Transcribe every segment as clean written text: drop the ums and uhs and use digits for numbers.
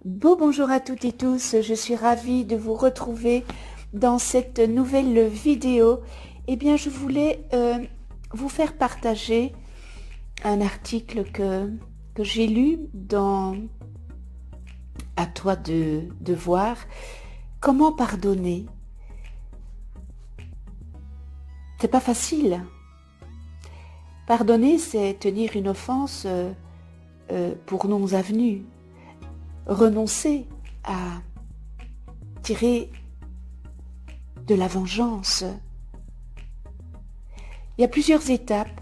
Bonjour à toutes et tous, je suis ravie de vous retrouver dans cette nouvelle vidéo. Eh bien, je voulais vous faire partager un article que j'ai lu dans À toi de voir. Comment pardonner? C'est pas facile. Pardonner, c'est tenir une offense pour non avenue. Renoncer à tirer de la vengeance. Il y a plusieurs étapes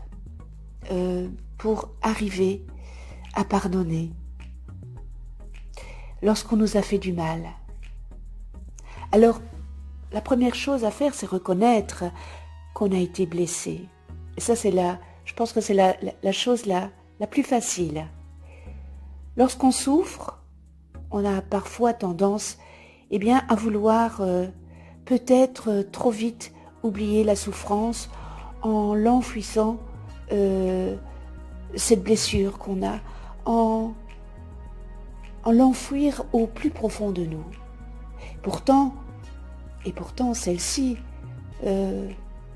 pour arriver à pardonner lorsqu'on nous a fait du mal. Alors, la première chose à faire, c'est reconnaître qu'on a été blessé. Et ça, je pense que c'est la chose la plus facile. Lorsqu'on souffre, on a parfois tendance à vouloir peut-être trop vite oublier la souffrance en l'enfouissant, cette blessure qu'on a, en l'enfouir au plus profond de nous. Pourtant celle-ci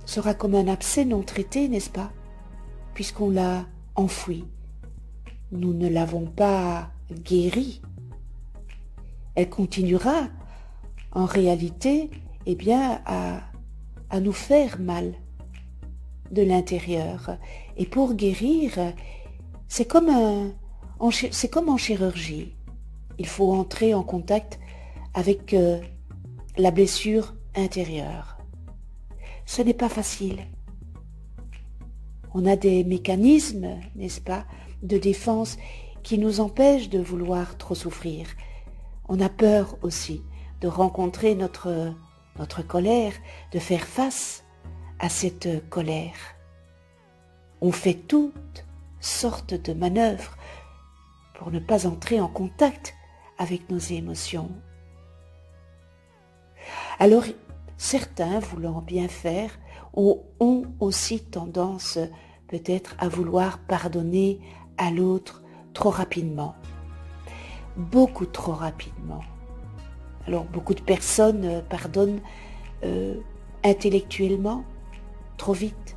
sera comme un abcès non traité, n'est-ce pas? Puisqu'on l'a enfoui. Nous ne l'avons pas guérie. Elle continuera en réalité à nous faire mal de l'intérieur. Et pour guérir, c'est comme en chirurgie. Il faut entrer en contact avec la blessure intérieure. Ce n'est pas facile. On a des mécanismes, n'est-ce pas, de défense qui nous empêchent de vouloir trop souffrir. On a peur aussi de rencontrer notre colère, de faire face à cette colère. On fait toutes sortes de manœuvres pour ne pas entrer en contact avec nos émotions. Alors, certains, voulant bien faire, ont aussi tendance peut-être à vouloir pardonner à l'autre trop rapidement. Beaucoup trop rapidement. Alors, beaucoup de personnes pardonnent intellectuellement, trop vite,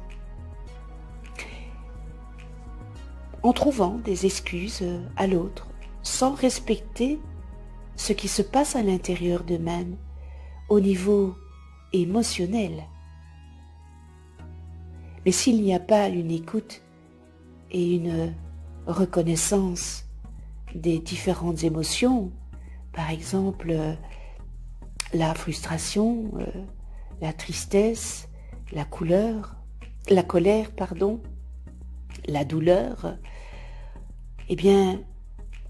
en trouvant des excuses à l'autre, sans respecter ce qui se passe à l'intérieur d'eux-mêmes, au niveau émotionnel. Mais s'il n'y a pas une écoute et une reconnaissance des différentes émotions, par exemple la frustration, la tristesse, la colère, la douleur,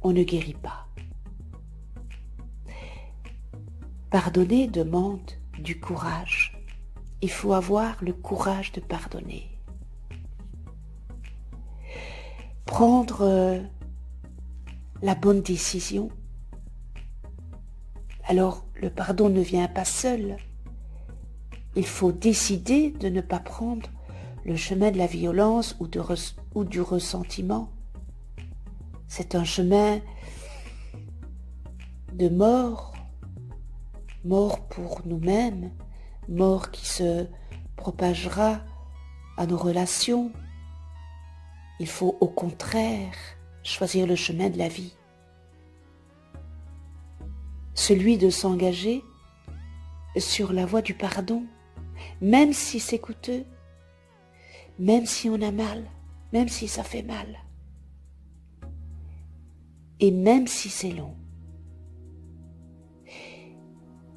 on ne guérit pas. Pardonner demande du courage. Il faut avoir le courage de pardonner. Prendre la bonne décision. Alors, le pardon ne vient pas seul. Il faut décider de ne pas prendre le chemin de la violence ou du ressentiment. C'est un chemin de mort pour nous-mêmes, mort qui se propagera à nos relations. Il faut au contraire choisir le chemin de la vie. Celui de s'engager sur la voie du pardon, même si c'est coûteux, même si on a mal, même si ça fait mal, et même si c'est long.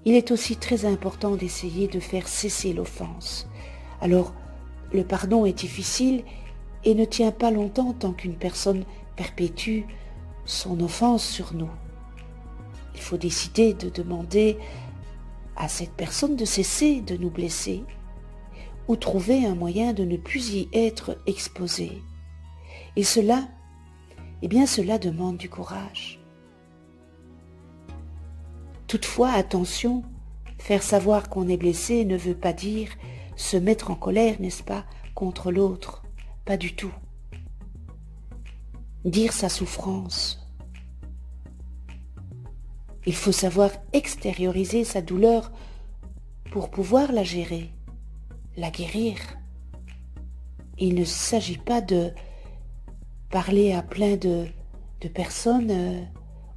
Il est aussi très important d'essayer de faire cesser l'offense. Alors, le pardon est difficile et ne tient pas longtemps tant qu'une personne perpétue son offense sur nous. Il faut décider de demander à cette personne de cesser de nous blesser ou trouver un moyen de ne plus y être exposé. Et cela demande du courage. Toutefois, attention, faire savoir qu'on est blessé ne veut pas dire se mettre en colère, n'est-ce pas, contre l'autre. Pas du tout. Dire sa souffrance, Il faut savoir extérioriser sa douleur pour pouvoir la gérer, la guérir. Il ne s'agit pas de parler à plein de personnes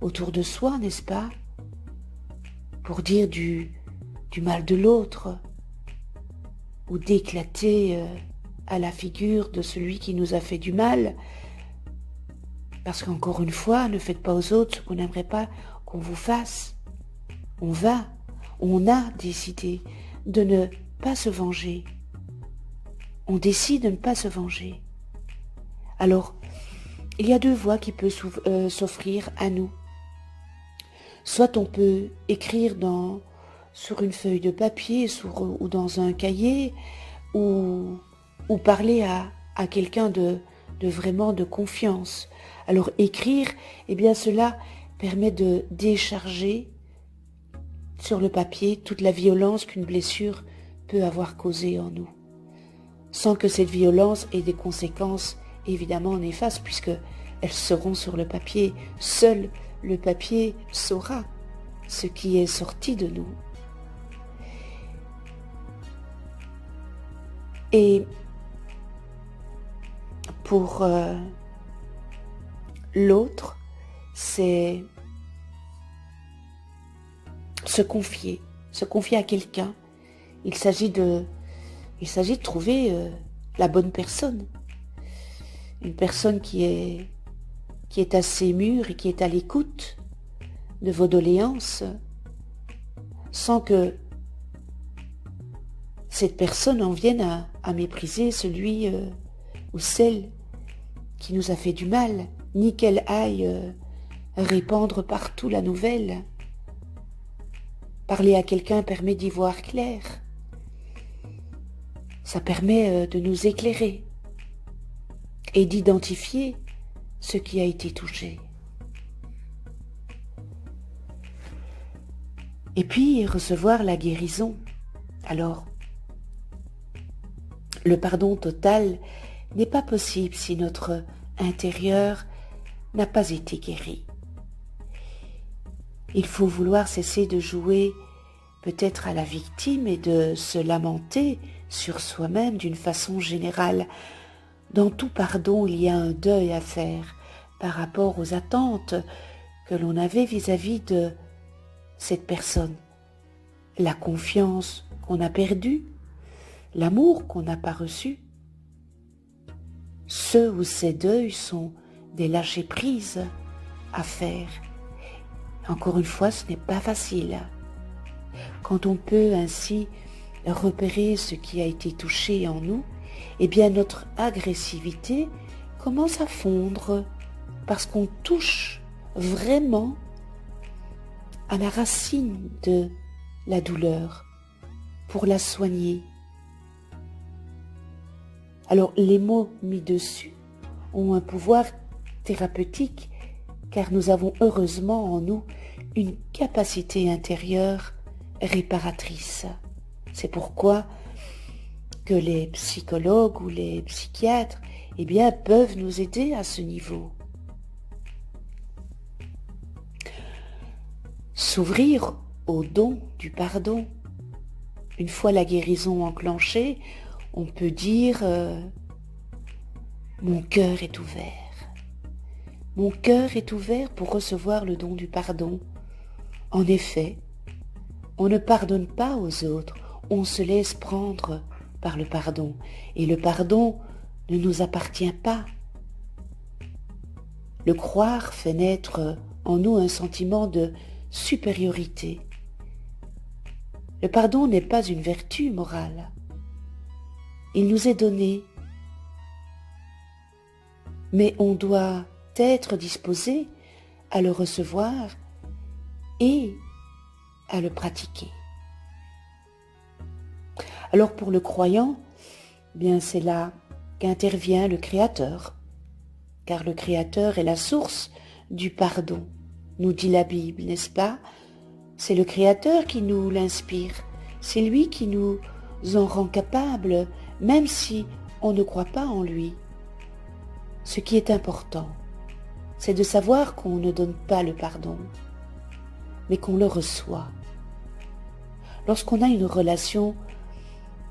autour de soi, n'est-ce pas, pour dire du mal de l'autre, ou d'éclater à la figure de celui qui nous a fait du mal. Parce qu'encore une fois, ne faites pas aux autres ce qu'on n'aimerait pas qu'on vous fasse. On a décidé de ne pas se venger. On décide de ne pas se venger. Alors, il y a deux voies qui peuvent s'offrir à nous. Soit on peut écrire sur une feuille de papier ou dans un cahier, ou parler à quelqu'un de vraiment de confiance. Alors écrire, eh bien cela permet de décharger sur le papier toute la violence qu'une blessure peut avoir causée en nous, sans que cette violence ait des conséquences évidemment néfastes, puisque elles seront sur le papier. Seul le papier saura ce qui est sorti de nous. Et pour l'autre, c'est se confier à quelqu'un. Il s'agit de trouver la bonne personne, une personne qui est assez mûre et qui est à l'écoute de vos doléances, sans que cette personne en vienne à mépriser celui ou celle qui nous a fait du mal, ni qu'elle aille répandre partout la nouvelle. Parler à quelqu'un permet d'y voir clair. Ça permet de nous éclairer et d'identifier ce qui a été touché. Et puis recevoir la guérison. Alors, le pardon total n'est pas possible si notre intérieur n'a pas été guéri. Il faut vouloir cesser de jouer peut-être à la victime et de se lamenter sur soi-même d'une façon générale. Dans tout pardon, il y a un deuil à faire par rapport aux attentes que l'on avait vis-à-vis de cette personne. La confiance qu'on a perdue, l'amour qu'on n'a pas reçu. Ce ou ces deuils sont des lâcher-prises à faire. Encore une fois, ce n'est pas facile. Quand on peut ainsi repérer ce qui a été touché en nous, eh bien notre agressivité commence à fondre parce qu'on touche vraiment à la racine de la douleur pour la soigner. Alors les mots mis dessus ont un pouvoir thérapeutique car nous avons heureusement en nous une capacité intérieure réparatrice. C'est pourquoi que les psychologues ou les psychiatres eh bien, peuvent nous aider à ce niveau. S'ouvrir au don du pardon. Une fois la guérison enclenchée, on peut dire mon cœur est ouvert. Mon cœur est ouvert pour recevoir le don du pardon. En effet, on ne pardonne pas aux autres, on se laisse prendre par le pardon. Et le pardon ne nous appartient pas. Le croire fait naître en nous un sentiment de supériorité. Le pardon n'est pas une vertu morale. Il nous est donné, mais on doit être disposé à le recevoir et à le pratiquer. Alors pour le croyant, bien c'est là qu'intervient le Créateur, car le Créateur est la source du pardon, nous dit la Bible, n'est-ce pas? C'est le Créateur qui nous l'inspire, c'est lui qui nous en rend capables, même si on ne croit pas en lui. Ce qui est important, c'est de savoir qu'on ne donne pas le pardon. mais qu'on le reçoit. Lorsqu'on a une relation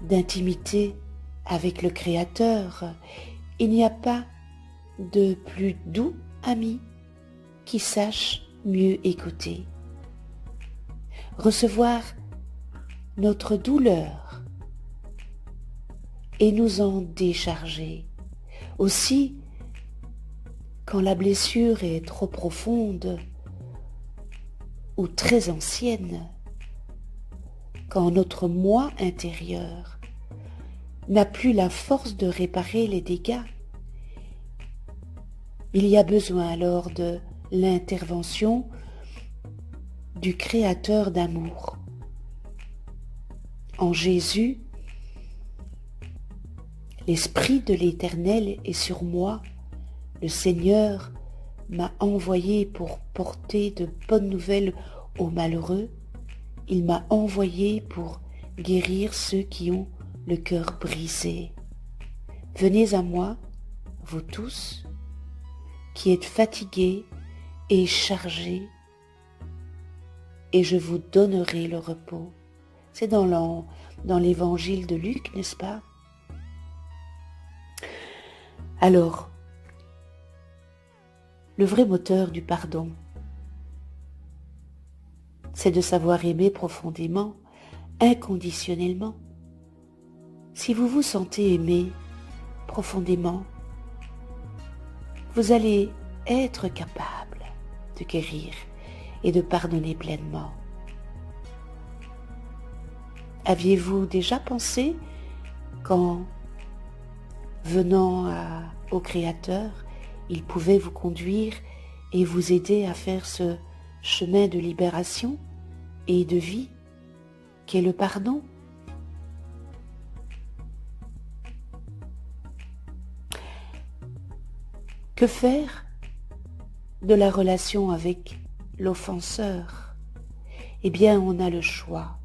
d'intimité avec le Créateur, il n'y a pas de plus doux ami qui sache mieux écouter. Recevoir notre douleur et nous en décharger. Aussi, quand la blessure est trop profonde ou très ancienne, quand notre moi intérieur n'a plus la force de réparer les dégâts, il y a besoin alors de l'intervention du Créateur d'amour. En Jésus, l'Esprit de l'Éternel est sur moi. Le Seigneur m'a envoyé pour porter de bonnes nouvelles aux malheureux. Il m'a envoyé pour guérir ceux qui ont le cœur brisé. Venez à moi, vous tous, qui êtes fatigués et chargés, et je vous donnerai le repos. C'est dans l'évangile de Luc, n'est-ce pas? Alors, le vrai moteur du pardon, c'est de savoir aimer profondément, inconditionnellement. Si vous vous sentez aimé profondément, vous allez être capable de guérir et de pardonner pleinement. Aviez-vous déjà pensé qu'en venant au Créateur, il pouvait vous conduire et vous aider à faire ce chemin de libération et de vie qu'est le pardon? Que faire de la relation avec l'offenseur? Eh bien, on a le choix.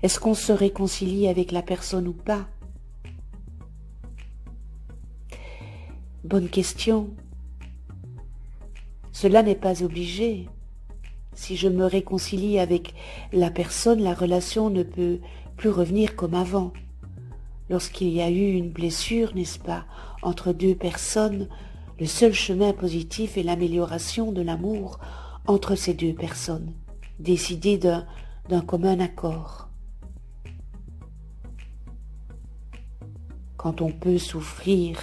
Est-ce qu'on se réconcilie avec la personne ou pas? Bonne question. Cela n'est pas obligé. Si je me réconcilie avec la personne, la relation ne peut plus revenir comme avant. Lorsqu'il y a eu une blessure, n'est-ce pas, entre deux personnes, le seul chemin positif est l'amélioration de l'amour entre ces deux personnes, décidé d'un commun accord. Quand on peut souffrir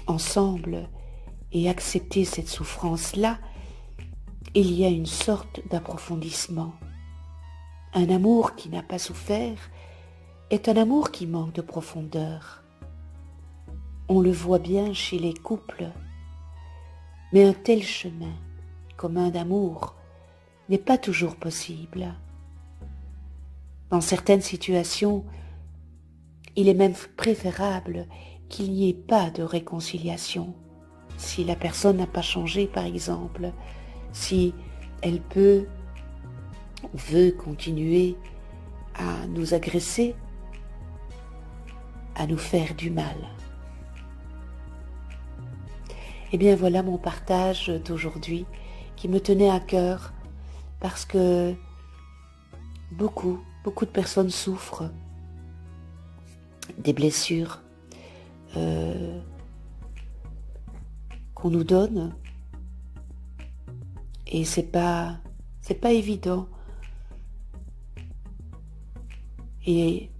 ensemble et accepter cette souffrance-là, il y a une sorte d'approfondissement. Un amour qui n'a pas souffert est un amour qui manque de profondeur. On le voit bien chez les couples, mais un tel chemin commun d'amour n'est pas toujours possible. Dans certaines situations, il est même préférable qu'il n'y ait pas de réconciliation. Si la personne n'a pas changé, par exemple, si elle peut ou veut continuer à nous agresser, à nous faire du mal. Eh bien voilà mon partage d'aujourd'hui qui me tenait à cœur parce que beaucoup de personnes souffrent des blessures qu'on nous donne et c'est pas évident. Et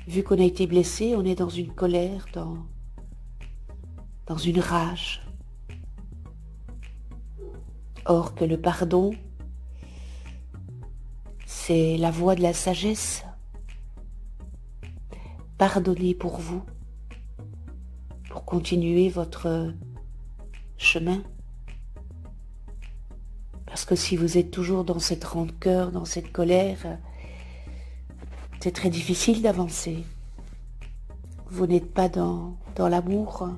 vu qu'on a été blessé, on est dans une colère, dans une rage. Or que le pardon, c'est la voie de la sagesse. Pardonnez pour vous, pour continuer votre chemin. Parce que si vous êtes toujours dans cette rancœur, dans cette colère, c'est très difficile d'avancer. Vous n'êtes pas dans l'amour.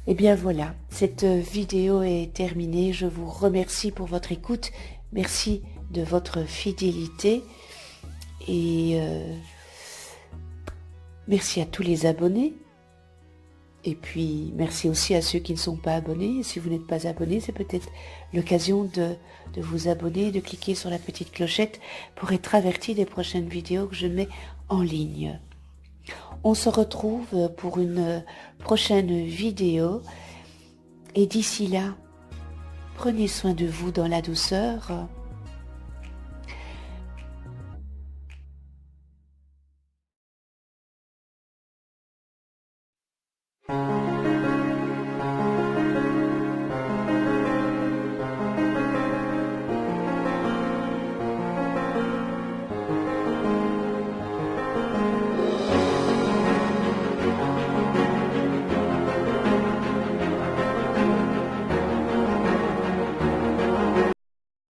Eh bien voilà, cette vidéo est terminée. Je vous remercie pour votre écoute. Merci de votre fidélité. Et merci à tous les abonnés. Et puis, merci aussi à ceux qui ne sont pas abonnés. Et si vous n'êtes pas abonné, c'est peut-être l'occasion de vous abonner, de cliquer sur la petite clochette pour être averti des prochaines vidéos que je mets en ligne. On se retrouve pour une prochaine vidéo. Et d'ici là, prenez soin de vous dans la douceur.